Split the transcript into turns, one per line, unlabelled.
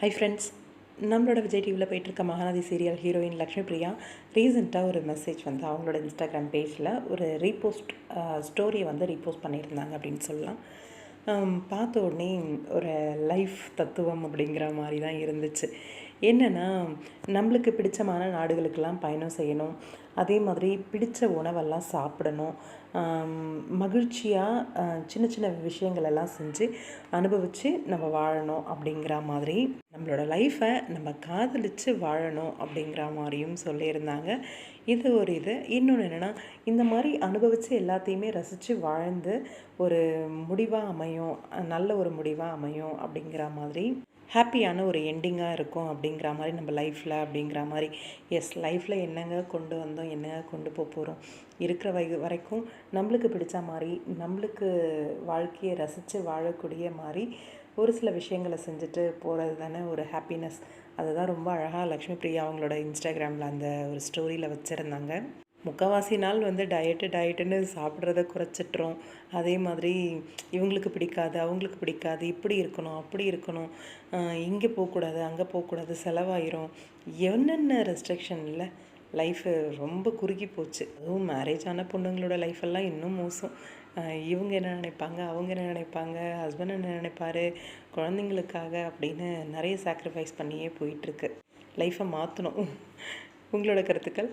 Hi friends, நம்மளோட விஜய் டிவியில் போயிட்டுருக்க மகாநதி சீரியல் ஹீரோயின் லக்ஷ்மி பிரியா ரீசெண்டாக ஒரு மெசேஜ் வந்து அவங்களோட இன்ஸ்டாகிராம் பேஜில் ஒரு ஸ்டோரியை வந்து ரீபோஸ்ட் பண்ணியிருந்தாங்க அப்படின்னு சொல்லலாம். பார்த்த உடனே ஒரு லைஃப் தத்துவம் அப்படிங்கிற மாதிரி தான் இருந்துச்சு. என்னென்னா, நம்மளுக்கு பிடிச்சமான நாடுகளுக்கெல்லாம் பயணம் செய்யணும், அதே மாதிரி பிடித்த உணவெல்லாம் சாப்பிடணும், மகிழ்ச்சியாக சின்ன சின்ன விஷயங்கள் எல்லாம் செஞ்சு அனுபவித்து நம்ம வாழணும் அப்படிங்கிற மாதிரி, நம்மளோட லைஃப்பை நம்ம காதலித்து வாழணும் அப்படிங்கிற மாதிரியும் சொல்லியிருந்தாங்க. இது இன்னொன்று என்னென்னா, இந்த மாதிரி அனுபவித்து எல்லாத்தையுமே ரசித்து வாழ்ந்து ஒரு முடிவாக அமையும், நல்ல ஒரு முடிவாக அமையும் அப்படிங்கிற மாதிரி, ஹாப்பியான ஒரு எண்டிங்காக இருக்கும் அப்படிங்கிற மாதிரி நம்ம லைஃப்பில் அப்படிங்கிற மாதிரி. லைஃப்பில் என்னங்க கொண்டு வந்தோம், என்னங்க கொண்டு போகிறோம், இருக்கிற வரைக்கும் நம்மளுக்கு பிடிச்ச மாதிரி, நம்மளுக்கு வாழ்க்கையை ரசித்து வாழக்கூடிய மாதிரி ஒரு சில விஷயங்களை செஞ்சுட்டு போகிறது தானே ஒரு ஹாப்பினஸ். அதுதான் ரொம்ப அழகாக லக்ஷ்மி பிரியா அவங்களோட இன்ஸ்டாகிராமில் அந்த ஒரு ஸ்டோரியில் வச்சுருந்தாங்க. முக்கால்வாசி நாள் வந்து டயட்டுன்னு சாப்பிட்றத குறைச்சிட்றோம். அதே மாதிரி இவங்களுக்கு பிடிக்காது, அவங்களுக்கு பிடிக்காது, இப்படி இருக்கணும், அப்படி இருக்கணும், இங்கே போகக்கூடாது, அங்கே போகக்கூடாது, செலவாயிரும், என்னென்ன ரெஸ்ட்ரிக்ஷன் இல்லை. லைஃபு ரொம்ப குறுகி போச்சு. அதுவும் மேரேஜ் ஆன பொண்ணுங்களோட லைஃபெல்லாம் இன்னும் மோசம். இவங்க என்ன நினைப்பாங்க, அவங்க என்ன நினைப்பாங்க, ஹஸ்பண்ட் என்ன நினைப்பார், குழந்தைங்களுக்காக அப்படின்னு நிறைய சாக்ரிஃபைஸ் பண்ணியே போயிட்டுருக்கு. லைஃப்பை மாற்றணும். உங்களோட கருத்துக்கள்?